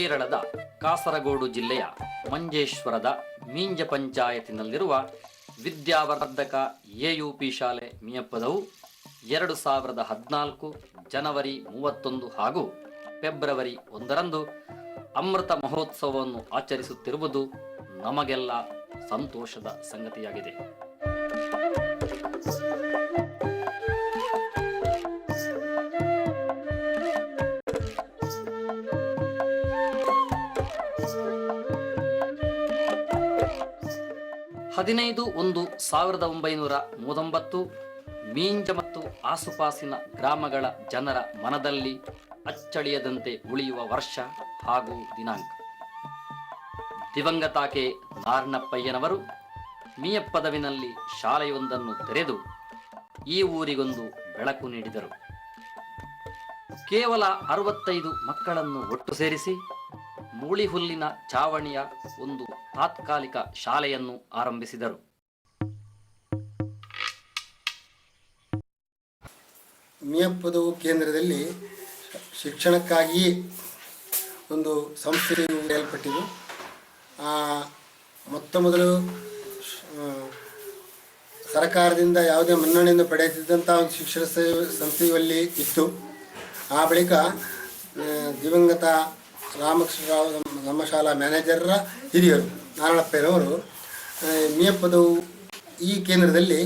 ಕೇರಳದ ಕಾಸರಗೋಡು ಜಿಲ್ಲೆಯ ಮಂಜೇಶ್ವರದ ಮೀಂಜ ಪಂಚಾಯತಿನಲ್ಲಿರುವ ವಿದ್ಯಾವರ್ಧಕ ಎಯುಪಿ ಶಾಲೆ ಮಿಯಪ್ಪದವು 2014 ಜನವರಿ 31 ಹಾಗೂ ಫೆಬ್ರವರಿ 1ರಂದು ಅಮೃತ ಮಹೋತ್ಸವವನ್ನು ಆಚರಿಸುತ್ತಿರುವುದು ನಮಗೆಲ್ಲ ಸಂತೋಷದ ಸಂಗತಿಯಾಗಿದೆ. ಹದಿನೈದು 1/1939 ಮೀಂಜ ಮತ್ತು ಆಸುಪಾಸಿನ ಗ್ರಾಮಗಳ ಜನರ ಮನದಲ್ಲಿ ಅಚ್ಚಳಿಯದಂತೆ ಉಳಿಯುವ ವರ್ಷ ಹಾಗೂ ದಿನಾಂಕ. ದಿವಂಗತ ಕೆ ನಾರಣಪ್ಪಯ್ಯನವರು ಮಿಯಪ್ಪದವಿನಲ್ಲಿ ಶಾಲೆಯೊಂದನ್ನು ತೆರೆದು ಈ ಊರಿಗೊಂದು ಬೆಳಕು ನೀಡಿದರು. ಕೇವಲ 65 ಮಕ್ಕಳನ್ನು ಒಟ್ಟು ಸೇರಿಸಿ ಮೂಳಿಹುಲ್ಲಿನ ಚಾವಣಿಯ ಒಂದು ತಾತ್ಕಾಲಿಕ ಶಾಲೆಯನ್ನು ಆರಂಭಿಸಿದರು. ಮಿಯಪ್ಪದವು ಕೇಂದ್ರದಲ್ಲಿ ಶಿಕ್ಷಣಕ್ಕಾಗಿಯೇ ಒಂದು ಸಂಸ್ಥೆ ಏರ್ಪಟ್ಟಿದ್ದು, ಮೊತ್ತ ಮೊದಲು ಸರ್ಕಾರದಿಂದ ಯಾವುದೇ ಮನ್ನಣೆಯನ್ನು ಪಡೆಯುತ್ತಿದ್ದಂಥ ಒಂದು ಶಿಕ್ಷಣ ಸಂಸ್ಥೆಯಲ್ಲಿ ಇತ್ತು. ಆ ಬಳಿಕ ದಿವಂಗತ ರಾಮಕೃಷ್ಣರಾವ್ ನಮ್ಮ ಶಾಲಾ ಮ್ಯಾನೇಜರ್ರ ಹಿರಿಯರು ನಾರಾಯಣಪ್ಪಯ್ಯನವರು ಮಿಯಪ್ಪದವು ಈ ಕೇಂದ್ರದಲ್ಲಿ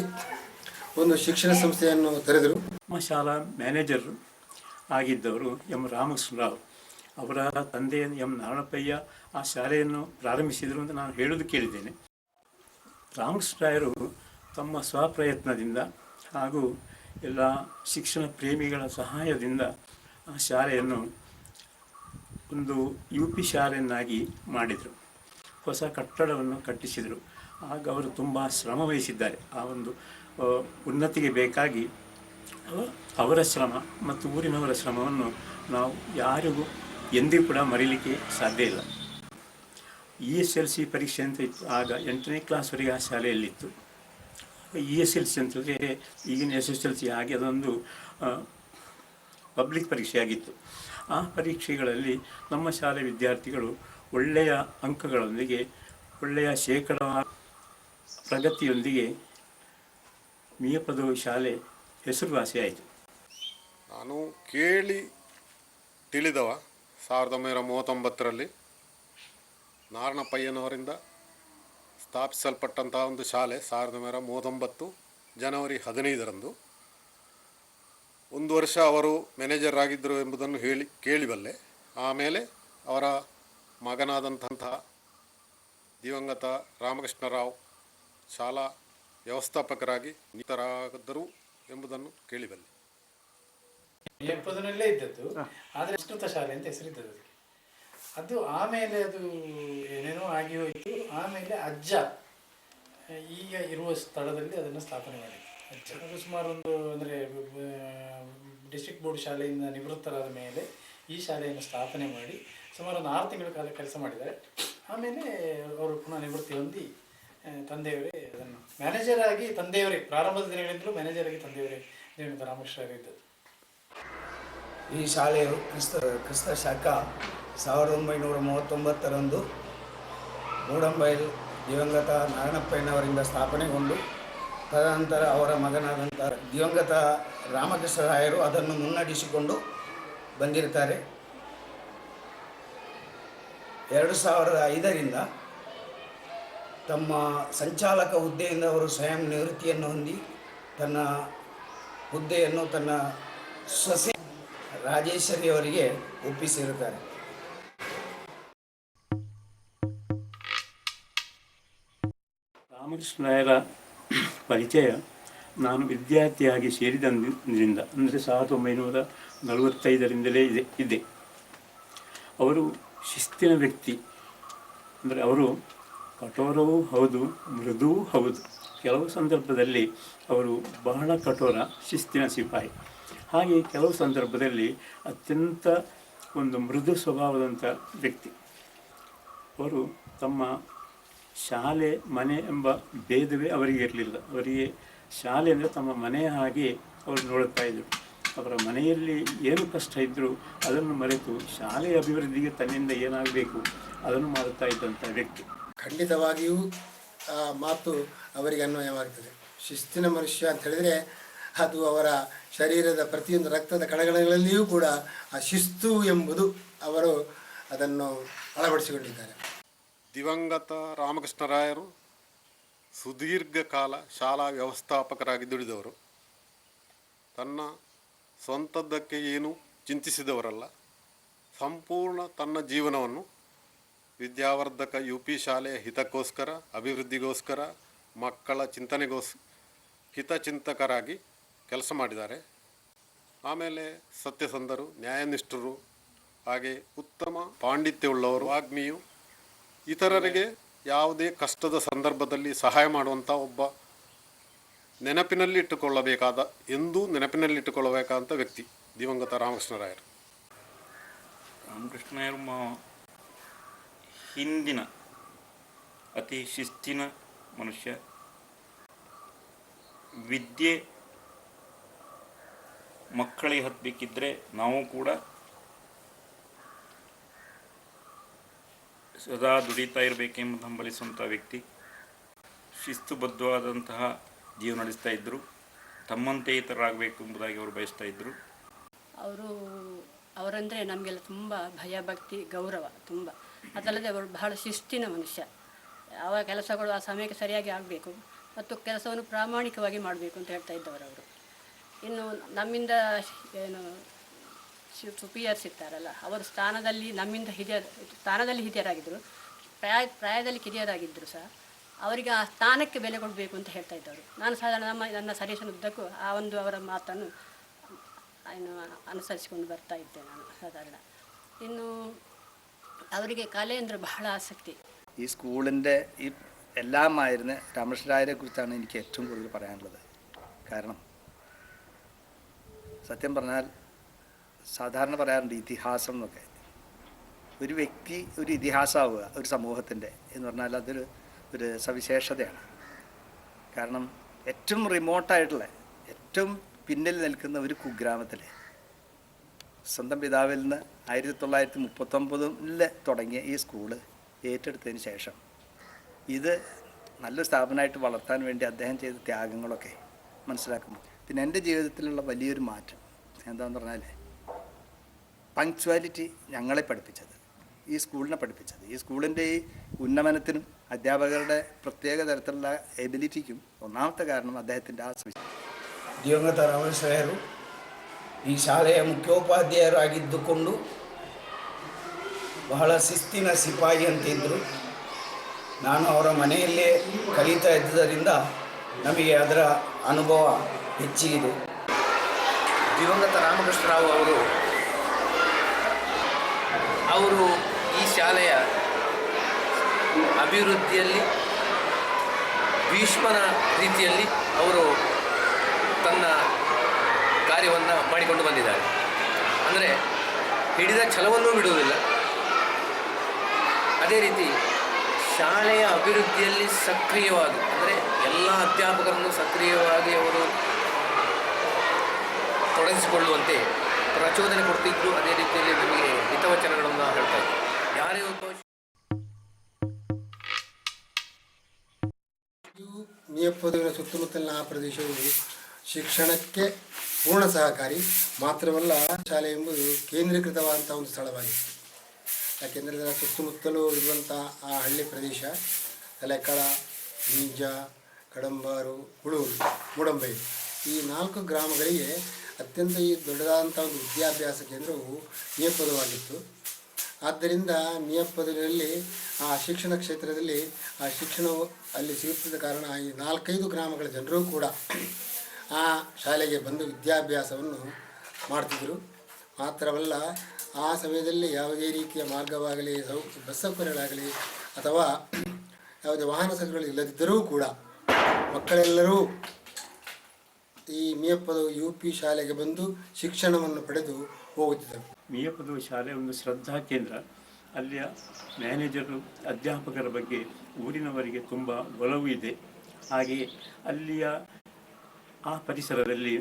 ಒಂದು ಶಿಕ್ಷಣ ಸಂಸ್ಥೆಯನ್ನು ತೆರೆದರು. ನಮ್ಮ ಶಾಲಾ ಮ್ಯಾನೇಜರ್ ಆಗಿದ್ದವರು ಎಂ ರಾಮಕೃಷ್ಣರಾವ್ ಅವರ ತಂದೆ ಎಂ ನಾರಾಯಣಪ್ಪಯ್ಯ ಆ ಶಾಲೆಯನ್ನು ಪ್ರಾರಂಭಿಸಿದರು ಅಂತ ನಾನು ಹೇಳೋದು ಕೇಳಿದ್ದೇನೆ. ರಾಮಕೃಷ್ಣರಾಯರು ತಮ್ಮ ಸ್ವಪ್ರಯತ್ನದಿಂದ ಹಾಗೂ ಎಲ್ಲ ಶಿಕ್ಷಣ ಪ್ರೇಮಿಗಳ ಸಹಾಯದಿಂದ ಆ ಶಾಲೆಯನ್ನು ಒಂದು UP ಶಾಲೆಯನ್ನಾಗಿ ಮಾಡಿದರು. ಹೊಸ ಕಟ್ಟಡವನ್ನು ಕಟ್ಟಿಸಿದರು. ಆಗ ಅವರು ತುಂಬ ಶ್ರಮ ವಹಿಸಿದ್ದಾರೆ. ಆ ಒಂದು ಉನ್ನತಿಗೆ ಬೇಕಾಗಿ ಅವರ ಶ್ರಮ ಮತ್ತು ಊರಿನವರ ಶ್ರಮವನ್ನು ನಾವು ಯಾರಿಗೂ ಎಂದಿಗೂ ಕೂಡ ಮರೀಲಿಕ್ಕೆ ಸಾಧ್ಯ ಇಲ್ಲ. ESLC ಪರೀಕ್ಷೆ ಅಂತ ಇತ್ತು. ಆಗ 8ನೇ ಕ್ಲಾಸ್ವರೆಗೆ ಆ ಶಾಲೆಯಲ್ಲಿತ್ತು. ESLC ಅಂತಂದರೆ ಈಗಿನ SSLC ಆಗಿ ಅದೊಂದು ಪಬ್ಲಿಕ್ ಪರೀಕ್ಷೆಯಾಗಿತ್ತು. ಆ ಪರೀಕ್ಷೆಗಳಲ್ಲಿ ನಮ್ಮ ಶಾಲೆ ವಿದ್ಯಾರ್ಥಿಗಳು ಒಳ್ಳೆಯ ಅಂಕಗಳೊಂದಿಗೆ ಒಳ್ಳೆಯ ಶೇಕಡಾವಾರು ಪ್ರಗತಿಯೊಂದಿಗೆ ಮಿಯಪ್ಪದವು ಶಾಲೆ ಹೆಸರುವಾಸಿಯಾಯಿತು. ನಾನು ಕೇಳಿ ತಿಳಿದವ 1939ರಲ್ಲಿ ನಾರಣಪ್ಪಯ್ಯನವರಿಂದ ಸ್ಥಾಪಿಸಲ್ಪಟ್ಟಂತಹ ಒಂದು ಶಾಲೆ 1939 ಜನವರಿ 15ರಂದು. ಒಂದು ವರ್ಷ ಅವರು ಮ್ಯಾನೇಜರ್ ಆಗಿದ್ದರು ಎಂಬುದನ್ನು ಕೇಳಿಬಲ್ಲೆ. ಆಮೇಲೆ ಅವರ ಮಗನಾದಂತಹ ದಿವಂಗತ ರಾಮಕೃಷ್ಣರಾವ್ ಶಾಲಾ ವ್ಯವಸ್ಥಾಪಕರಾಗಿ ನಿಯುಕ್ತರಾಗಿದ್ದರು ಎಂಬುದನ್ನು ಕೇಳಿಬಲ್ಲೆ. ಮಿಯಪ್ಪದನಲ್ಲೇ ಇದ್ದದ್ದು, ಆದರೆ ಸಂಸ್ಕೃತ ಶಾಲೆ ಅಂತ ಹೆಸರಿದ್ದದ್ದು ಅದಕ್ಕೆ. ಅದು ಆಮೇಲೆ ಅದು ಏನೇನೋ ಆಗಿ ಹೋಯಿತು. ಆಮೇಲೆ ಅಜ್ಜ ಈಗ ಇರುವ ಸ್ಥಳದಲ್ಲಿ ಅದನ್ನು ಸ್ಥಾಪನೆ ಮಾಡಿದ್ರು. ಅಜ್ಜ ಅದು ಸುಮಾರು ಅಂದರೆ ಡಿಸ್ಟ್ರಿಕ್ಟ್ ಬೋರ್ಡ್ ಶಾಲೆಯಿಂದ ನಿವೃತ್ತರಾದ ಮೇಲೆ ಈ ಶಾಲೆಯನ್ನು ಸ್ಥಾಪನೆ ಮಾಡಿ ಸುಮಾರು ಒಂದು 6 ತಿಂಗಳ ಕಾಲ ಕೆಲಸ ಮಾಡಿದ್ದಾರೆ. ಆಮೇಲೆ ಅವರು ಪುನಃ ನಿವೃತ್ತಿ ಹೊಂದಿ ತಂದೆಯವರೇ ಅದನ್ನು ಮ್ಯಾನೇಜರ್ ಆಗಿ ತಂದೆಯವರೇ ಪ್ರಾರಂಭದ ದಿನಗಳಿಂದಲೂ ಮ್ಯಾನೇಜರ್ ಆಗಿ ತಂದೆಯವರೇ ದಿವಂಗತ ರಾಮಕೃಷ್ಣರಾವ್ ಇದ್ದದ್ದು. ಈ ಶಾಲೆಯು ಕ್ರಿಸ್ತ ಶಕ 1939ರಂದು ಮೂಡಂಬೈಲ್ ದಿವಂಗತ ನಾರಾಯಣಪ್ಪಯ್ಯನವರಿಂದ ಸ್ಥಾಪನೆಗೊಂಡು ತದನಂತರ ಅವರ ಮಗನಾದಂಥ ದಿವಂಗತ ರಾಮಕೃಷ್ಣರಾಯರು ಅದನ್ನು ಮುನ್ನಡೆಸಿಕೊಂಡು ಬಂದಿರ್ತಾರೆ. 2005ರಿಂದ ತಮ್ಮ ಸಂಚಾಲಕ ಹುದ್ದೆಯಿಂದ ಅವರು ಸ್ವಯಂ ನಿವೃತ್ತಿಯನ್ನು ಹೊಂದಿ ತನ್ನ ಹುದ್ದೆಯನ್ನು ತನ್ನ ಸೊಸೆ ರಾಜೇಶ್ವರಿ ಅವರಿಗೆ ಒಪ್ಪಿಸಿರುತ್ತಾರೆ. ರಾಮಕೃಷ್ಣರಾಯರ ಪರಿಚಯ ನಾನು ವಿದ್ಯಾರ್ಥಿಯಾಗಿ ಸೇರಿದಂದಿನಿಂದ, ಅಂದರೆ 1945ರಿಂದಲೇ ಇದೆ. ಅವರು ಶಿಸ್ತಿನ ವ್ಯಕ್ತಿ. ಅಂದರೆ ಅವರು ಕಠೋರವೂ ಹೌದು, ಮೃದುವೂ ಹೌದು. ಕೆಲವು ಸಂದರ್ಭದಲ್ಲಿ ಅವರು ಬಹಳ ಕಠೋರ, ಶಿಸ್ತಿನ ಸಿಪಾಯಿ. ಹಾಗೆ ಕೆಲವು ಸಂದರ್ಭದಲ್ಲಿ ಅತ್ಯಂತ ಒಂದು ಮೃದು ಸ್ವಭಾವದಂಥ ವ್ಯಕ್ತಿ. ಅವರು ತಮ್ಮ ಶಾಲೆ ಮನೆ ಎಂಬ ಭೇದವೇ ಅವರಿಗೆ ಇರಲಿಲ್ಲ. ಅವರಿಗೆ ಶಾಲೆ ಅಂದರೆ ತಮ್ಮ ಮನೆಯ ಹಾಗೆ ಅವರು ನೋಡುತ್ತಾ ಇದ್ದರು. ಅವರ ಮನೆಯಲ್ಲಿ ಏನು ಕಷ್ಟ ಇದ್ದರೂ ಅದನ್ನು ಮರೆತು ಶಾಲೆಯ ಅಭಿವೃದ್ಧಿಗೆ ತನ್ನಿಂದ ಏನಾಗಬೇಕು ಅದನ್ನು ಮಾಡುತ್ತಾ ಇದ್ದಂಥ ವ್ಯಕ್ತಿ. ಖಂಡಿತವಾಗಿಯೂ ಆ ಮಾತು ಅವರಿಗೆ ಅನ್ವಯವಾಗ್ತದೆ. ಶಿಸ್ತಿನ ಮನುಷ್ಯ ಅಂತ ಹೇಳಿದರೆ ಅದು ಅವರ ಶರೀರದ ಪ್ರತಿಯೊಂದು ರಕ್ತದ ಕಣಗಳಲ್ಲಿಯೂ ಕೂಡ ಆ ಶಿಸ್ತು ಎಂಬುದು ಅವರು ಅದನ್ನು ಅಳವಡಿಸಿಕೊಂಡಿದ್ದಾರೆ. ದಿವಂಗತ ರಾಮಕೃಷ್ಣರಾಯರು ಸುದೀರ್ಘ ಕಾಲ ಶಾಲಾ ವ್ಯವಸ್ಥಾಪಕರಾಗಿ ದುಡಿದವರು. ತನ್ನ ಸ್ವಂತದ್ದಕ್ಕೆ ಏನು ಚಿಂತಿಸಿದವರಲ್ಲ. ಸಂಪೂರ್ಣ ತನ್ನ ಜೀವನವನ್ನು ವಿದ್ಯಾವರ್ಧಕ UP ಶಾಲೆಯ ಹಿತಕ್ಕೋಸ್ಕರ, ಅಭಿವೃದ್ಧಿಗೋಸ್ಕರ, ಮಕ್ಕಳ ಹಿತಚಿಂತಕರಾಗಿ ಕೆಲಸ ಮಾಡಿದ್ದಾರೆ. ಆಮೇಲೆ ಸತ್ಯಸಂಧರು, ನ್ಯಾಯನಿಷ್ಠರು, ಹಾಗೆ ಉತ್ತಮ ಪಾಂಡಿತ್ಯವುಳ್ಳವರು, ವಾಗ್ಮಿಯು, ಇತರರಿಗೆ ಯಾವುದೇ ಕಷ್ಟದ ಸಂದರ್ಭದಲ್ಲಿ ಸಹಾಯ ಮಾಡುವಂಥ ಒಬ್ಬ ಎಂದೂ ನೆನಪಿನಲ್ಲಿಟ್ಟುಕೊಳ್ಳಬೇಕಾದಂಥ ವ್ಯಕ್ತಿ ದಿವಂಗತ ರಾಮಕೃಷ್ಣರಾಯರು. ರಾಮಕೃಷ್ಣರಾಯರು ಹಿಂದಿನ ಅತಿ ಶಿಸ್ತಿನ ಮನುಷ್ಯ. ವಿದ್ಯೆ ಮಕ್ಕಳಿಗೆ ಹತ್ತಬೇಕಿದ್ರೆ ನಾವು ಕೂಡ ಸದಾ ದುಡಿತಾ ಇರಬೇಕೆಂಬುದು ಹಂಬಲಿಸುವಂಥ ವ್ಯಕ್ತಿ. ಶಿಸ್ತುಬದ್ಧವಾದಂತಹ ಜೀವನ ನಡೆಸ್ತಾ ಇದ್ದರು. ತಮ್ಮಂತೆ ಇತರರಾಗಬೇಕು ಎಂಬುದಾಗಿ ಅವರು ಬಯಸ್ತಾ ಇದ್ದರು. ಅವರಂದರೆ ನಮಗೆಲ್ಲ ತುಂಬ ಭಯ, ಭಕ್ತಿ, ಗೌರವ ತುಂಬ. ಅದಲ್ಲದೆ ಅವರು ಬಹಳ ಶಿಸ್ತಿನ ಮನುಷ್ಯ. ಯಾವ ಕೆಲಸಗಳು ಆ ಸಮಯಕ್ಕೆ ಸರಿಯಾಗಿ ಆಗಬೇಕು ಮತ್ತು ಕೆಲಸವನ್ನು ಪ್ರಾಮಾಣಿಕವಾಗಿ ಮಾಡಬೇಕು ಅಂತ ಹೇಳ್ತಾ ಇದ್ದವರು ಅವರು. ಇನ್ನು ನಮ್ಮಿಂದ ಏನು ಸುಪಿಯರ್ಸ್ ಇರ್ತಾರಲ್ಲ, ಅವರು ನಮ್ಮಿಂದ ಹಿರಿಯರಾಗಿದ್ದರು, ಪ್ರಾಯದಲ್ಲಿ ಕಿರಿಯರಾಗಿದ್ದರು ಸಹ ಅವರಿಗೆ ಆ ಸ್ಥಾನಕ್ಕೆ ಬೆಲೆ ಕೊಡಬೇಕು ಅಂತ ಹೇಳ್ತಾ ಇದ್ದವರು. ನಾನು ಸಾಧಾರಣ ನನ್ನ ಸರೀಸನುದ್ದಕ್ಕೂ ಆ ಒಂದು ಅವರ ಮಾತನ್ನು ಅನುಸರಿಸಿಕೊಂಡು ಬರ್ತಾ ಇದ್ದೆ ನಾನು സാധാരണ. ഇന്നു അവർക്ക് കല ಅಂದರೆ ബഹള ആസക്തി. ഈ സ്കൂളിൻ്റെ ഈ എല്ലാമായിരുന്നു രാമകൃഷ്ണരായരെ കുറിച്ചാണ് എനിക്ക് ഏറ്റവും കൂടുതൽ പറയാനുള്ളത്. കാരണം സത്യം പറഞ്ഞാൽ സാധാരണ പറയാറുണ്ട് ഇതിഹാസം എന്നൊക്കെ. ഒരു വ്യക്തി ഒരു ഇതിഹാസമാവുക ഒരു സമൂഹത്തിൻ്റെ എന്ന് പറഞ്ഞാൽ ഒരു സവിശേഷതയാണ്. കാരണം ഏറ്റവും റിമോട്ടായിട്ടുള്ള ഏറ്റവും പിന്നിൽ നിൽക്കുന്ന ഒരു കുഗ്രാമത്തിൽ സ്വന്തം പിതാവിൽ നിന്ന് 1939 തുടങ്ങിയ ഈ സ്കൂള് ഏറ്റെടുത്തതിന് ശേഷം ഇത് നല്ലൊരു സ്ഥാപനമായിട്ട് വളർത്താൻ വേണ്ടി അദ്ദേഹം ചെയ്ത ത്യാഗങ്ങളൊക്കെ മനസ്സിലാക്കുമ്പോൾ പിന്നെ എൻ്റെ ജീവിതത്തിലുള്ള വലിയൊരു മാറ്റം എന്താണെന്ന് പറഞ്ഞാൽ പങ്ക്ച്വാലിറ്റി ഞങ്ങളെ പഠിപ്പിച്ചത്, ഈ സ്കൂളിനെ പഠിപ്പിച്ചത്, ഈ സ്കൂളിൻ്റെ ഈ ഉന്നമനത്തിനും അധ്യാപകരുടെ പ്രത്യേക തരത്തിലുള്ള എബിലിറ്റിക്കും ഒന്നാമത്തെ കാരണം അദ്ദേഹത്തിൻ്റെ ആ ದಿವಂಗತ ರಾಮಕೃಷ್ಣರಾಯರು ಈ ಶಾಲೆಯ ಮುಖ್ಯೋಪಾಧ್ಯಾಯರಾಗಿದ್ದುಕೊಂಡು ಬಹಳ ಶಿಸ್ತಿನ ಸಿಪಾಯಿ ಅಂತಿದ್ದರು. ನಾನು ಅವರ ಮನೆಯಲ್ಲೇ ಕಲಿತಾ ಇದ್ದುದರಿಂದ ನಮಗೆ ಅದರ ಅನುಭವ ಹೆಚ್ಚಿಗಿದೆ. ದಿವಂಗತ ರಾಮಕೃಷ್ಣರಾವ್ ಅವರು ಈ ಶಾಲೆಯ ಅಭಿವೃದ್ಧಿಯಲ್ಲಿ ಭೀಷ್ಮನ ರೀತಿಯಲ್ಲಿ ಅವರು ತನ್ನ ಕಾರ್ಯವನ್ನು ಮಾಡಿಕೊಂಡು ಬಂದಿದ್ದಾರೆ. ಅಂದರೆ ಹಿಡಿದ ಛಲವನ್ನೂ ಬಿಡುವುದಿಲ್ಲ. ಅದೇ ರೀತಿ ಶಾಲೆಯ ಅಭಿವೃದ್ಧಿಯಲ್ಲಿ ಸಕ್ರಿಯವಾಗಿ, ಅಂದರೆ ಎಲ್ಲ ಅಧ್ಯಾಪಕರನ್ನು ಸಕ್ರಿಯವಾಗಿ ಅವರು ತೊಡಗಿಸಿಕೊಳ್ಳುವಂತೆ ಪ್ರಚೋದನೆ ಕೊಡ್ತಿದ್ರು. ಅದೇ ರೀತಿಯಲ್ಲಿ ನಮಗೆ ಹಿತವಚನಗಳನ್ನು ಹೇಳ್ತಾ ಇದ್ರು. ಯಾರೇ ಒಬ್ಬ ಮಿಯಪ್ಪದುವಿನ ಸುತ್ತಮುತ್ತಲಿನ ಆ ಪ್ರದೇಶವು ಶಿಕ್ಷಣಕ್ಕೆ ಪೂರ್ಣ ಸಹಕಾರಿ ಮಾತ್ರವಲ್ಲ, ಶಾಲೆ ಎಂಬುದು ಕೇಂದ್ರೀಕೃತವಾದಂಥ ಒಂದು ಸ್ಥಳವಾಗಿತ್ತು. ಯಾಕೆಂದರೆ ಇದರ ಸುತ್ತಮುತ್ತಲೂ ಇರುವಂಥ ಆ ಹಳ್ಳಿ ಪ್ರದೇಶ ತಲೆಕಳ, ಬೀಜ, ಕಡಂಬಾರು, ಹುಳೂರು, ಮೂಡಂಬೈ ಈ 4 ಗ್ರಾಮಗಳಿಗೆ ಅತ್ಯಂತ ಈ ದೊಡ್ಡದಾದಂಥ ಒಂದು ವಿದ್ಯಾಭ್ಯಾಸ ಕೇಂದ್ರವು ಮಿಯಪ್ಪದವಾಗಿತ್ತು. ಆದ್ದರಿಂದ ಮಿಯಪ್ಪದಲ್ಲಿ ಆ ಶಿಕ್ಷಣ ಕ್ಷೇತ್ರದಲ್ಲಿ ಆ ಶಿಕ್ಷಣವು ಅಲ್ಲಿ ಸಿಗುತ್ತಿದ್ದ ಕಾರಣ ಈ 4-5 ಗ್ರಾಮಗಳ ಜನರು ಕೂಡ ಆ ಶಾಲೆಗೆ ಬಂದು ವಿದ್ಯಾಭ್ಯಾಸವನ್ನು ಮಾಡ್ತಿದ್ದರು. ಮಾತ್ರವಲ್ಲ, ಆ ಸಮಯದಲ್ಲಿ ಯಾವುದೇ ರೀತಿಯ ಮಾರ್ಗವಾಗಲಿ, ಬಸ್ ಸೌಕರ್ಯಗಳಾಗಲಿ ಅಥವಾ ಯಾವುದೇ ವಾಹನ ಸೌಕರ್ಯಗಳು ಇಲ್ಲದಿದ್ದರೂ ಕೂಡ ಮಕ್ಕಳೆಲ್ಲರೂ ಈ ಮಿಯಪ್ಪದು UP ಶಾಲೆಗೆ ಬಂದು ಶಿಕ್ಷಣವನ್ನು ಪಡೆದು ಹೋಗುತ್ತಿದ್ದರು. ಮಿಯಪ್ಪದು ಶಾಲೆ ಒಂದು ಶ್ರದ್ಧಾ ಕೇಂದ್ರ. ಅಲ್ಲಿಯ ಮ್ಯಾನೇಜರು, ಅಧ್ಯಾಪಕರ ಬಗ್ಗೆ ಊರಿನವರಿಗೆ ತುಂಬ ಒಲವು ಇದೆ. ಹಾಗೆಯೇ ಅಲ್ಲಿಯ ಆ ಪರಿಸರದಲ್ಲಿ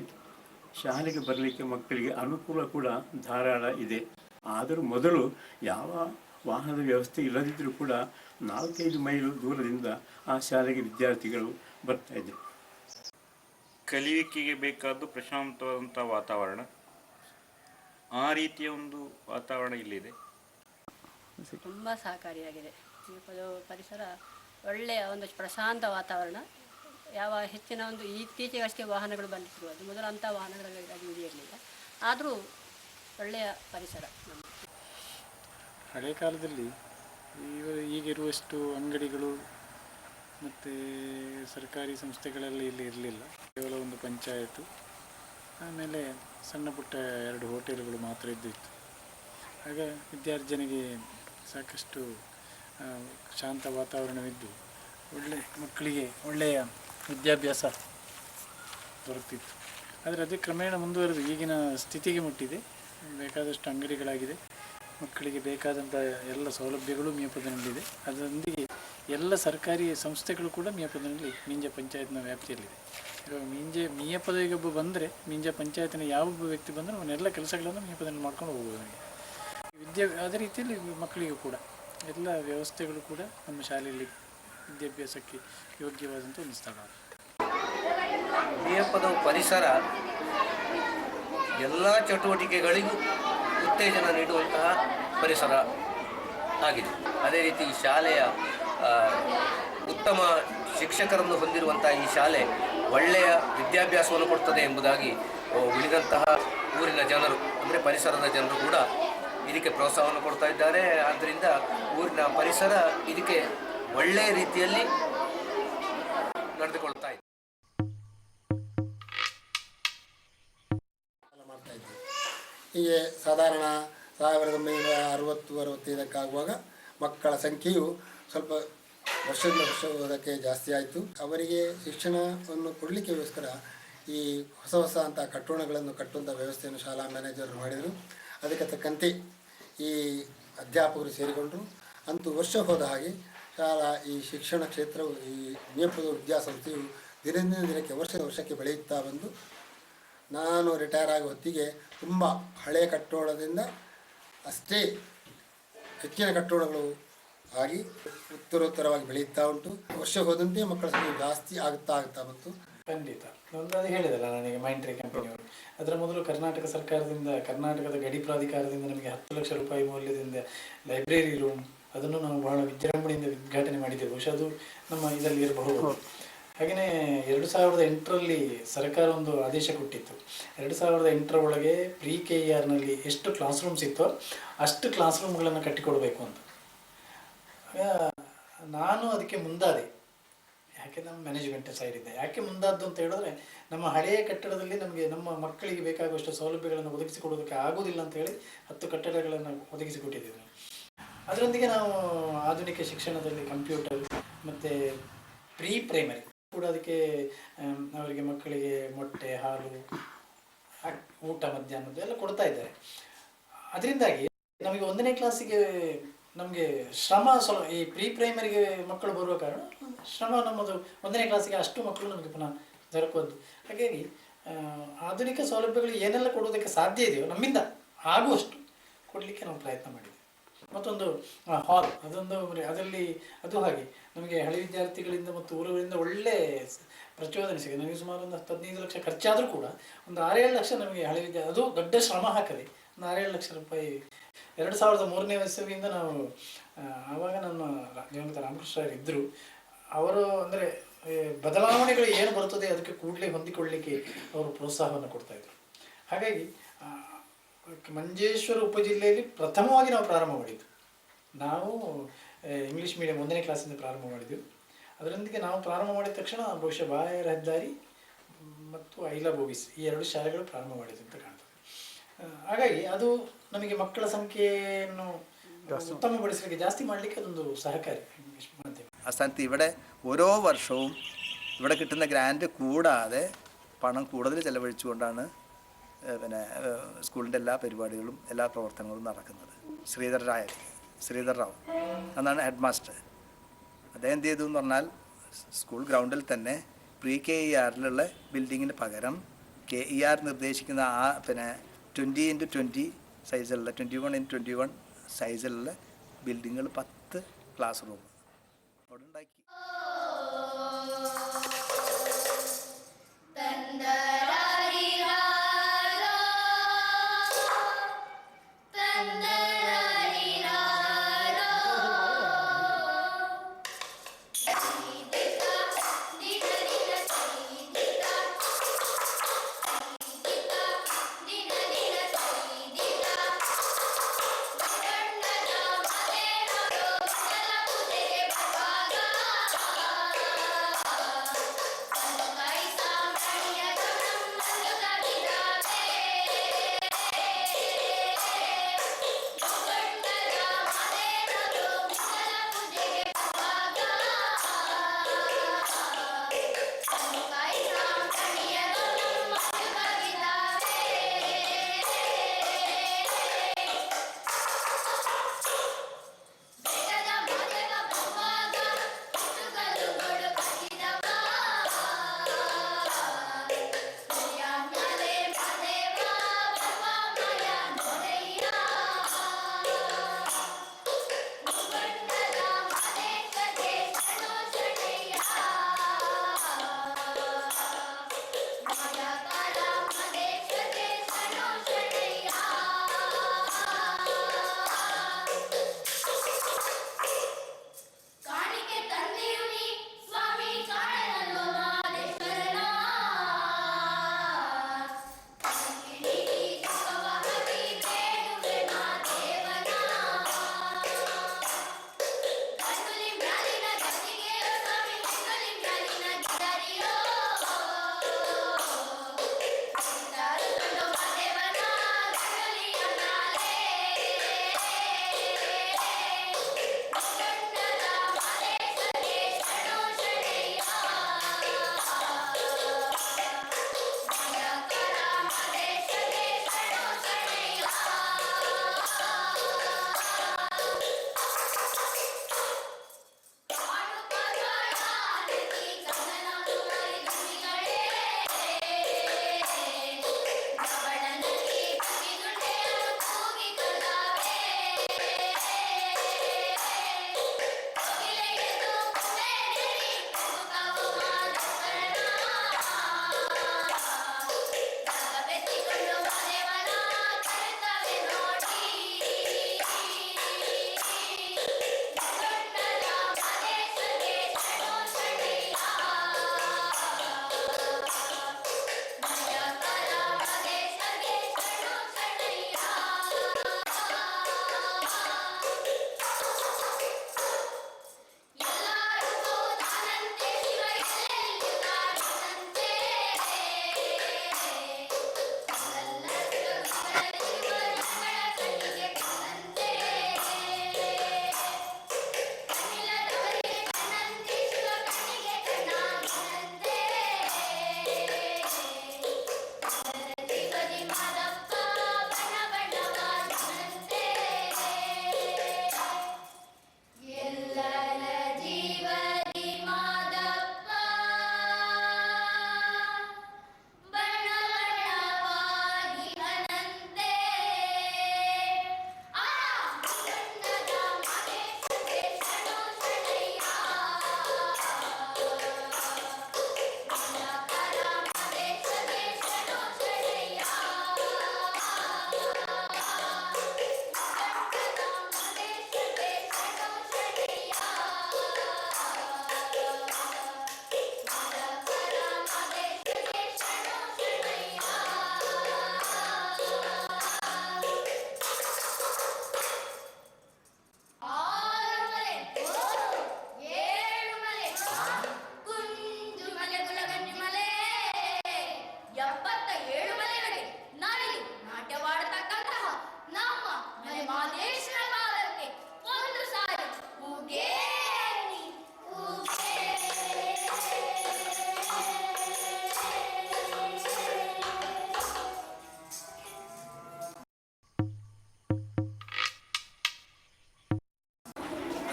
ಶಾಲೆಗೆ ಬರಲಿಕ್ಕೆ ಮಕ್ಕಳಿಗೆ ಅನುಕೂಲ ಕೂಡ ಧಾರಾಳ ಇದೆ. ಆದರೂ ಮೊದಲು ಯಾವ ವಾಹನದ ವ್ಯವಸ್ಥೆ ಇಲ್ಲದಿದ್ದರೂ ಕೂಡ 4-5 ಮೈಲು ದೂರದಿಂದ ಆ ಶಾಲೆಗೆ ವಿದ್ಯಾರ್ಥಿಗಳು ಬರ್ತಾಯಿದ್ರು. ಕಲಿಯುವಿಕೆಗೆ ಬೇಕಾದ್ದು ಪ್ರಶಾಂತವಾದಂಥ ವಾತಾವರಣ, ಆ ರೀತಿಯ ಒಂದು ವಾತಾವರಣ ಇಲ್ಲಿದೆ. ತುಂಬ ಸಹಕಾರಿಯಾಗಿದೆ. ಇದು ಪರಿಸರ ಒಳ್ಳೆಯ ಒಂದು ಪ್ರಶಾಂತ ವಾತಾವರಣ. ಯಾವ ಹೆಚ್ಚಿನ ಒಂದು ಇತ್ತೀಚೆಗಷ್ಟೇ ವಾಹನಗಳು ಬಂದಿರುವುದು, ಮೊದಲು ಅಂಥ ವಾಹನಗಳಲ್ಲಿ ಇರಲಿಲ್ಲ. ಆದರೂ ಒಳ್ಳೆಯ ಪರಿಸರ. ಹಳೆ ಕಾಲದಲ್ಲಿ ಈಗಿರುವಷ್ಟು ಅಂಗಡಿಗಳು ಮತ್ತು ಸರ್ಕಾರಿ ಸಂಸ್ಥೆಗಳಲ್ಲಿ ಇಲ್ಲಿ ಇರಲಿಲ್ಲ. ಕೇವಲ ಒಂದು ಪಂಚಾಯತು, ಆಮೇಲೆ ಸಣ್ಣ ಪುಟ್ಟ 2 ಹೋಟೆಲ್ಗಳು ಮಾತ್ರ ಇದ್ದಿತ್ತು. ಆಗ ವಿದ್ಯಾರ್ಜನೆಗೆ ಸಾಕಷ್ಟು ಶಾಂತ ವಾತಾವರಣವಿದ್ದು ಮಕ್ಕಳಿಗೆ ಒಳ್ಳೆಯ ವಿದ್ಯಾಭ್ಯಾಸ ದೊರಕ್ತಿತ್ತು. ಆದರೆ ಅದೇ ಕ್ರಮೇಣ ಮುಂದುವರೆದು ಈಗಿನ ಸ್ಥಿತಿಗೆ ಮುಟ್ಟಿದೆ. ಬೇಕಾದಷ್ಟು ಅಂಗಡಿಗಳಾಗಿದೆ, ಮಕ್ಕಳಿಗೆ ಬೇಕಾದಂಥ ಎಲ್ಲ ಸೌಲಭ್ಯಗಳು ಮಿಯಾಪುರದಲ್ಲಿದೆ. ಅದರೊಂದಿಗೆ ಎಲ್ಲ ಸರ್ಕಾರಿ ಸಂಸ್ಥೆಗಳು ಕೂಡ ಮಿಯಾಪುರದಲ್ಲಿ ಮೀಂಜ ಪಂಚಾಯತ್ನ ವ್ಯಾಪ್ತಿಯಲ್ಲಿದೆ. ಇವಾಗ ಮಿಯಾಪುರಕ್ಕೆ ಒಬ್ಬ ಬಂದರೆ ಮೀಂಜ ಪಂಚಾಯತಿನ ಯಾವೊಬ್ಬ ವ್ಯಕ್ತಿ ಬಂದರೆ ಅವನ್ನೆಲ್ಲ ಕೆಲಸಗಳನ್ನು ಮಿಯಾಪುರದಲ್ಲಿ ಮಾಡ್ಕೊಂಡು ಹೋಗ್ಬೋದು. ನಮಗೆ ಅದೇ ರೀತಿಯಲ್ಲಿ ಮಕ್ಕಳಿಗೂ ಕೂಡ ಎಲ್ಲ ವ್ಯವಸ್ಥೆಗಳು ಕೂಡ ನಮ್ಮ ಶಾಲೆಯಲ್ಲಿ ವಿದ್ಯಾಭ್ಯಾಸಕ್ಕೆ ಯೋಗ್ಯವಾದಂಥ ಒಂದು ಸ್ಥಳ. ಮಿಯಾಪುರದ ಪರಿಸರ ಎಲ್ಲ ಚಟುವಟಿಕೆಗಳಿಗೂ ಉತ್ತೇಜನ ನೀಡುವಂತಹ ಪರಿಸರ ಆಗಿದೆ. ಅದೇ ರೀತಿ ಈ ಶಾಲೆಯ ಉತ್ತಮ ಶಿಕ್ಷಕರನ್ನು ಹೊಂದಿರುವಂತಹ ಈ ಶಾಲೆ ಒಳ್ಳೆಯ ವಿದ್ಯಾಭ್ಯಾಸವನ್ನು ಕೊಡ್ತದೆ ಎಂಬುದಾಗಿ ಉಳಿದಂತಹ ಊರಿನ ಜನರು, ಅಂದರೆ ಪರಿಸರದ ಜನರು ಕೂಡ ಇದಕ್ಕೆ ಪ್ರೋತ್ಸಾಹವನ್ನು ಕೊಡ್ತಾ ಇದ್ದಾರೆ. ಆದ್ದರಿಂದ ಊರಿನ ಪರಿಸರ ಇದಕ್ಕೆ ಒಳ್ಳೆಯ ರೀತಿಯಲ್ಲಿ ನಡೆದುಕೊಳ್ತಾ ಇದೆ. ಹೀಗೆ ಸಾಧಾರಣ 1960-65 ಮಕ್ಕಳ ಸಂಖ್ಯೆಯು ಸ್ವಲ್ಪ ವರ್ಷದಿಂದ ವರ್ಷಕ್ಕೆ ಜಾಸ್ತಿ ಆಯಿತು. ಅವರಿಗೆ ಶಿಕ್ಷಣವನ್ನು ಕೊಡಲಿಕ್ಕೋಸ್ಕರ ಈ ಹೊಸ ಅಂತ ಕಟ್ಟಡಗಳನ್ನು ಕಟ್ಟುವಂಥ ವ್ಯವಸ್ಥೆಯನ್ನು ಶಾಲಾ ಮ್ಯಾನೇಜರ್ ಮಾಡಿದರು. ಅದಕ್ಕೆ ತಕ್ಕಂತೆ ಈ ಅಧ್ಯಾಪಕರು ಸೇರಿಕೊಂಡರು. ಅಂತೂ ವರ್ಷ ಹೋದ ಹಾಗೆ ಶಾಲಾ ಈ ಶಿಕ್ಷಣ ಕ್ಷೇತ್ರವು, ಈ ಮಿಯಾಪುರದ ವಿದ್ಯಾಸಂಸ್ಥೆಯು ದಿನದಿಂದ ದಿನಕ್ಕೆ ವರ್ಷಕ್ಕೆ ಬೆಳೆಯುತ್ತಾ ಬಂದು ನಾನು ರಿಟೈರ್ ಆಗೋ ಹೊತ್ತಿಗೆ ತುಂಬ ಹಳೆಯ ಕಟ್ಟಡದಿಂದ ಅಷ್ಟೇ ಹೆಚ್ಚಿನ ಕಟ್ಟಡಗಳು ಆಗಿ ಉತ್ತರೋತ್ತರವಾಗಿ ಬೆಳೆಯುತ್ತಾ ಉಂಟು. ವರ್ಷ ಹೋದಂತೆ ಮಕ್ಕಳ ಸಂಖ್ಯೆ ಜಾಸ್ತಿ ಆಗುತ್ತಾ ಬಂತು. ಖಂಡಿತ. ಅದು ಹೇಳಿದಲ್ಲ ನನಗೆ ಮೈಂಟ್ರಿ ಕಂಪನಿಯವರು, ಅದರ ಮೊದಲು ಕರ್ನಾಟಕ ಸರ್ಕಾರದಿಂದ, ಕರ್ನಾಟಕದ ಗಡಿ ಪ್ರಾಧಿಕಾರದಿಂದ ನಮಗೆ 10 ಲಕ್ಷ ರೂಪಾಯಿ ಮೌಲ್ಯದಿಂದ ಲೈಬ್ರರಿ ರೂಮ್, ಅದನ್ನು ನಾವು ಬಹಳ ವಿಜೃಂಭಣೆಯಿಂದ ಉದ್ಘಾಟನೆ ಮಾಡಿದ್ದೇವೆ. ಬಹುಶಃ ಅದು ನಮ್ಮ ಇದರಲ್ಲಿ ಇರಬಹುದು. ಹಾಗೆಯೇ 2008ರಲ್ಲಿ ಸರ್ಕಾರ ಒಂದು ಆದೇಶ ಕೊಟ್ಟಿತ್ತು. 2008ರ ಒಳಗೆ ಪ್ರೀ KERನಲ್ಲಿ ಎಷ್ಟು ಕ್ಲಾಸ್ ರೂಮ್ಸ್ ಇತ್ತೋ ಅಷ್ಟು ಕ್ಲಾಸ್ ರೂಮ್ಗಳನ್ನು ಕಟ್ಟಿಕೊಡ್ಬೇಕು ಅಂತ. ನಾನು ಅದಕ್ಕೆ ಮುಂದಾದೆ. ಯಾಕೆ ನಮ್ಮ ಮ್ಯಾನೇಜ್ಮೆಂಟ್ ಸೈಡ್ ಇದೆ. ಯಾಕೆ ಮುಂದಾದ್ದು ಅಂತ ಹೇಳಿದ್ರೆ, ನಮ್ಮ ಹಳೆಯ ಕಟ್ಟಡದಲ್ಲಿ ನಮಗೆ ನಮ್ಮ ಮಕ್ಕಳಿಗೆ ಬೇಕಾಗುವಷ್ಟು ಸೌಲಭ್ಯಗಳನ್ನು ಒದಗಿಸಿಕೊಡೋದಕ್ಕೆ ಆಗೋದಿಲ್ಲ ಅಂತ ಹೇಳಿ 10 ಕಟ್ಟಡಗಳನ್ನು ಒದಗಿಸಿಕೊಟ್ಟಿದ್ದೇವೆ. ಅದರೊಂದಿಗೆ ನಾವು ಆಧುನಿಕ ಶಿಕ್ಷಣದಲ್ಲಿ ಕಂಪ್ಯೂಟರ್ ಮತ್ತು ಪ್ರೀ ಪ್ರೈಮರಿ ಕೂಡ ಅದಕ್ಕೆ ಅವರಿಗೆ ಮಕ್ಕಳಿಗೆ ಮೊಟ್ಟೆ, ಹಾಲು, ಊಟ ಮಧ್ಯಾಹ್ನದ್ದು ಎಲ್ಲ ಕೊಡ್ತಾ ಇದ್ದಾರೆ. ಅದರಿಂದಾಗಿ ನಮಗೆ 1ನೇ ಕ್ಲಾಸಿಗೆ ನಮಗೆ ಶ್ರಮ ಈ ಪ್ರೀ ಪ್ರೈಮರಿಗೆ ಮಕ್ಕಳು ಬರುವ ಕಾರಣ ಶ್ರಮ ನಮ್ಮದು 1ನೇ ಕ್ಲಾಸಿಗೆ ಅಷ್ಟು ಮಕ್ಕಳು ನಮಗೆ ಪುನಃ ದೊರಕುವುದು. ಹಾಗಾಗಿ ಆಧುನಿಕ ಸೌಲಭ್ಯಗಳು ಏನೆಲ್ಲ ಕೊಡೋದಕ್ಕೆ ಸಾಧ್ಯ ಇದೆಯೋ ನಮ್ಮಿಂದ ಆಗುವಷ್ಟು ಕೊಡಲಿಕ್ಕೆ ನಾವು ಪ್ರಯತ್ನ ಮಾಡಿದ್ದೇವೆ. ಮತ್ತೊಂದು ಹಾಲ್, ಅದರಲ್ಲಿ ಅದು ಹಾಗೆ ನಮಗೆ ಹಳೆ ವಿದ್ಯಾರ್ಥಿಗಳಿಂದ ಮತ್ತು ಊರುಗಳಿಂದ ಒಳ್ಳೆ ಪ್ರಚೋದನೆ ಸಿಗಿದೆ. ನಮಗೆ ಸುಮಾರು ಒಂದು 10-15 ಲಕ್ಷ ಖರ್ಚಾದರೂ ಕೂಡ ಒಂದು 6-7 ಲಕ್ಷ ನಮಗೆ ಹಳೆ ಅದು ದೊಡ್ಡ ಶ್ರಮ ಹಾಕದೆ ಒಂದು 6-7 ಲಕ್ಷ ರೂಪಾಯಿ 2003ನೇ ಇಸವಿಯಿಂದ ನಾವು, ಆವಾಗ ನಮ್ಮ ದಿವಂಗತ ರಾಮಕೃಷ್ಣ ಇದ್ದರು, ಅವರು ಅಂದರೆ ಬದಲಾವಣೆಗಳು ಏನು ಬರ್ತದೆ ಅದಕ್ಕೆ ಕೂಡಲೇ ಹೊಂದಿಕೊಳ್ಳಲಿಕ್ಕೆ ಅವರು ಪ್ರೋತ್ಸಾಹವನ್ನು ಕೊಡ್ತಾಯಿದ್ರು. ಹಾಗಾಗಿ ಮಂಜೇಶ್ವರ ಉಪಜಿಲ್ಲೆಯಲ್ಲಿ ಪ್ರಥಮವಾಗಿ ನಾವು ಪ್ರಾರಂಭ ಮಾಡಿದ್ದು. ನಾವು ಇಂಗ್ಲೀಷ್ ಮೀಡಿಯಂ 1ನೇ ಕ್ಲಾಸಿಂದ ಪ್ರಾರಂಭ ಮಾಡಿದ್ದೆವು. ಅದರೊಂದಿಗೆ ನಾವು ಪ್ರಾರಂಭ ಮಾಡಿದ ತಕ್ಷಣ ಬಹುಶಃ ಬಾಯರ ಹೆದ್ದಾರಿ ಮತ್ತು ಐಲಾ ಬೋಗಿಸ್ ಈ 2 ಶಾಲೆಗಳು ಪ್ರಾರಂಭ ಮಾಡಿದ್ದು ಅಂತ ಕಾಣ್ತದೆ. ಹಾಗಾಗಿ ಅದು ನಮಗೆ ಮಕ್ಕಳ സംഖ്യಯನ್ನು ഉത്തമപ്പെടുത്തലിലേക്ക് ജാസ്തി ಮಾಡಲಿಕ್ಕೆ ಅದೊಂದು സഹകാരി മാധ്യമം. അസ്ഥാനത്ത് ഇവിടെ ഓരോ വർഷവും ഇവിടെ കിട്ടുന്ന ഗ്രാൻഡ് കൂടാതെ പണം കൂടുതൽ ചെലവഴിച്ചുകൊണ്ടാണ് പിന്നെ സ്കൂളിൻ്റെ എല്ലാ പരിപാടികളും എല്ലാ പ്രവർത്തനങ്ങളും നടക്കുന്നത്. ശ്രീധർ റാവു എന്നാണ് ഹെഡ് മാസ്റ്റർ. അദ്ദേഹം എന്ത് ചെയ്തു എന്ന് പറഞ്ഞാൽ സ്കൂൾ ഗ്രൗണ്ടിൽ തന്നെ പ്രീ KERലുള്ള ബിൽഡിങ്ങിന് പകരം KER നിർദ്ദേശിക്കുന്ന ആ പിന്നെ 20x20 സൈസിലുള്ള 21x21 സൈസിലുള്ള ബിൽഡിങ്ങുകൾ 10 ക്ലാസ് റൂം അവിടെ ഉണ്ടാക്കി.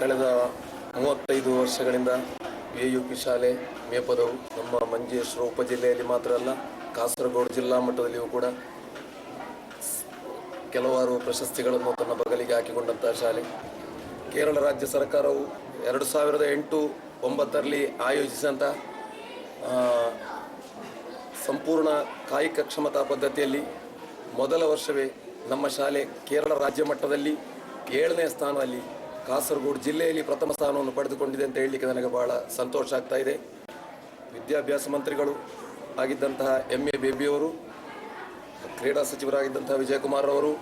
ಕಳೆದ 35 ವರ್ಷಗಳಿಂದ VUP ಶಾಲೆ ಮೇಪದವು ನಮ್ಮ ಮಂಜೇಶ್ವರ ಉಪಜಿಲ್ಲೆಯಲ್ಲಿ ಮಾತ್ರ ಅಲ್ಲ ಕಾಸರಗೋಡು ಜಿಲ್ಲಾ ಮಟ್ಟದಲ್ಲಿಯೂ ಕೂಡ ಕೆಲವಾರು ಪ್ರಶಸ್ತಿಗಳನ್ನು ತನ್ನ ಬಗಲಿಗೆ ಹಾಕಿಕೊಂಡಂಥ ಶಾಲೆ. ಕೇರಳ ರಾಜ್ಯ ಸರ್ಕಾರವು 2008-09 ಆಯೋಜಿಸಿದಂಥ ಸಂಪೂರ್ಣ ಕಾಯಿಕ ಕ್ಷಮತಾ ಪದ್ಧತಿಯಲ್ಲಿ ಮೊದಲ ವರ್ಷವೇ ನಮ್ಮ ಶಾಲೆ ಕೇರಳ ರಾಜ್ಯ ಮಟ್ಟದಲ್ಲಿ 7ನೇ ಸ್ಥಾನದಲ್ಲಿ, ಕಾಸರಗೋಡು ಜಿಲ್ಲೆಯಲ್ಲಿ ಪ್ರಥಮ ಸ್ಥಾನವನ್ನು ಪಡೆದುಕೊಂಡಿದೆ ಅಂತ ಹೇಳಲಿಕ್ಕೆ ನನಗೆ ಬಹಳ ಸಂತೋಷ ಆಗ್ತಾ ಇದೆ. ವಿದ್ಯಾಭ್ಯಾಸ ಮಂತ್ರಿಗಳು ಆಗಿದ್ದಂತಹ MA ಬೇಬಿಯವರು, ಕ್ರೀಡಾ ಸಚಿವರಾಗಿದ್ದಂತಹ ವಿಜಯಕುಮಾರ್ ಅವರು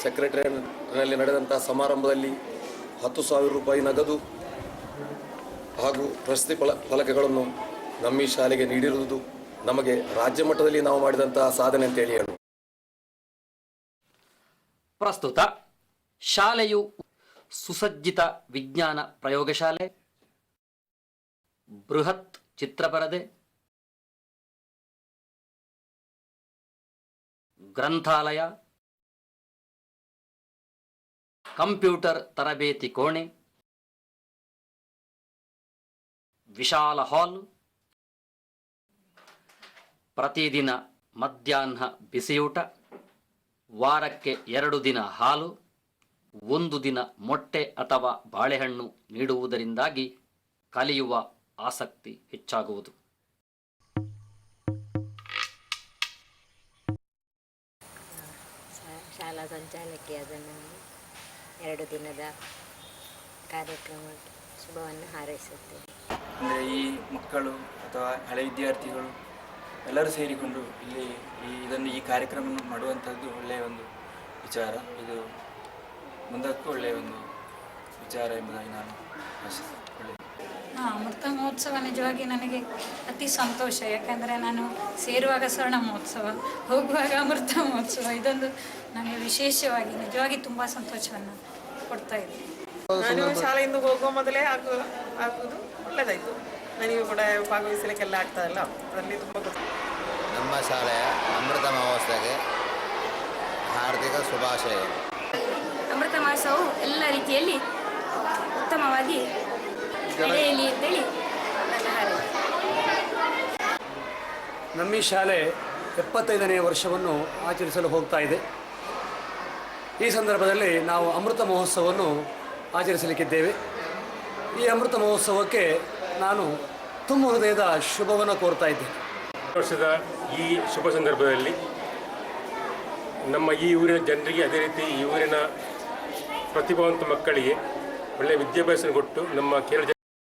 ಸೆಕ್ರೆಟರಿಯಲ್ಲಿ ನಡೆದಂಥ ಸಮಾರಂಭದಲ್ಲಿ 10,000 ರೂಪಾಯಿ ನಗದು ಹಾಗೂ ಪ್ರಶಸ್ತಿ ಫಲಕಗಳನ್ನು ನಮ್ಮ ಈ ಶಾಲೆಗೆ ನೀಡಿರುವುದು ನಮಗೆ ರಾಜ್ಯ ಮಟ್ಟದಲ್ಲಿ ನಾವು ಮಾಡಿದಂತಹ ಸಾಧನೆ ಅಂತೇಳಿ ಹೇಳು. ಪ್ರಸ್ತುತ ಶಾಲೆಯು ಸುಸಜ್ಜಿತ ವಿಜ್ಞಾನ ಪ್ರಯೋಗಶಾಲೆ, ಬೃಹತ್ ಚಿತ್ರಪರದೆ, ಗ್ರಂಥಾಲಯ, ಕಂಪ್ಯೂಟರ್ ತರಬೇತಿ ಕೋಣೆ, ವಿಶಾಲ ಹಾಲ್, ಪ್ರತಿದಿನ ಮಧ್ಯಾಹ್ನ ಬಿಸಿಯೂಟ, ವಾರಕ್ಕೆ 2 ದಿನ ಹಾಲು, 1 ದಿನ ಮೊಟ್ಟೆ ಅಥವಾ ಬಾಳೆಹಣ್ಣು ನೀಡುವುದರಿಂದಾಗಿ ಕಲಿಯುವ ಆಸಕ್ತಿ ಹೆಚ್ಚಾಗುವುದು. ಶಾಲಾ ಸಂಚಾಲಕಿ ಅದನ್ನು 2 ದಿನದ ಕಾರ್ಯಕ್ರಮಕ್ಕೆ ಶುಭವನ್ನು ಹಾರೈಸುತ್ತೇನೆ. ಅಂದರೆ ಈ ಮಕ್ಕಳು ಅಥವಾ ಹಳೆ ವಿದ್ಯಾರ್ಥಿಗಳು ಎಲ್ಲರೂ ಸೇರಿಕೊಂಡು ಇಲ್ಲಿ ಈ ಕಾರ್ಯಕ್ರಮ ಮಾಡುವಂಥದ್ದು ಒಳ್ಳೆಯ ಒಂದು ವಿಚಾರ. ಇದು ಮುಂದಕ್ಕೂ ಒಳ್ಳೆಯ ಒಂದು ವಿಚಾರ ಎಂಬುದಾಗಿ ನಾನು ಒಳ್ಳೆಯ ಅಮೃತ ಮಹೋತ್ಸವ ನಿಜವಾಗಿ ನನಗೆ ಅತಿ ಸಂತೋಷ. ಯಾಕಂದರೆ ನಾನು ಸೇರುವಾಗ ಸ್ವರ್ಣ ಮಹೋತ್ಸವ, ಹೋಗುವಾಗ ಅಮೃತ ಮಹೋತ್ಸವ, ಇದೊಂದು ನನಗೆ ವಿಶೇಷವಾಗಿ ನಿಜವಾಗಿ ತುಂಬ ಸಂತೋಷವನ್ನು ಕೊಡ್ತಾ ಇದೆ. ನಾನು ಶಾಲೆಯಿಂದ ಹೋಗುವ ಮೊದಲೇ ಆಗುವುದು ಒಳ್ಳೆಯದಾಯಿತು. ನನಗೆ ಕೂಡ ಭಾಗವಹಿಸಲಿಕ್ಕೆಲ್ಲ ಆಗ್ತಾಯಿಲ್ಲ, ಅದರಲ್ಲಿ ತುಂಬ ನಮ್ಮ ಶಾಲೆಯ ಅಮೃತ ಮಹೋತ್ಸವಕ್ಕೆ ಹಾರ್ದಿಕ ಶುಭಾಶಯ. ಅಮೃತ ಮಹೋತ್ಸವವು ಎಲ್ಲ ರೀತಿಯಲ್ಲಿ ಉತ್ತಮವಾಗಿ ನಡೆಯಲಿ ಅಂತೇಳಿ ನನ್ನ ಹಾರೈಕೆ. ನಮ್ಮ ಈ ಶಾಲೆ 75ನೇ ವರ್ಷವನ್ನು ಆಚರಿಸಲು ಹೋಗ್ತಾ ಇದೆ. ಈ ಸಂದರ್ಭದಲ್ಲಿ ನಾವು ಅಮೃತ ಮಹೋತ್ಸವವನ್ನು ಆಚರಿಸಲಿಕ್ಕಿದ್ದೇವೆ. ಈ ಅಮೃತ ಮಹೋತ್ಸವಕ್ಕೆ ನಾನು ತುಂಬ ಹೃದಯದ ಶುಭವನ್ನು ಕೋರ್ತಾ ಇದ್ದೇನೆ. ವರ್ಷದ ಈ ಶುಭ ಸಂದರ್ಭದಲ್ಲಿ ನಮ್ಮ ಈ ಊರಿನ ಜನರಿಗೆ, ಅದೇ ರೀತಿ ಈ ಊರಿನ ಪ್ರತಿಭಾವಂತ ಮಕ್ಕಳಿಗೆ ಒಳ್ಳೆಯ ವಿದ್ಯಾಭ್ಯಾಸ ಕೊಟ್ಟು ನಮ್ಮ ಕೇರಳ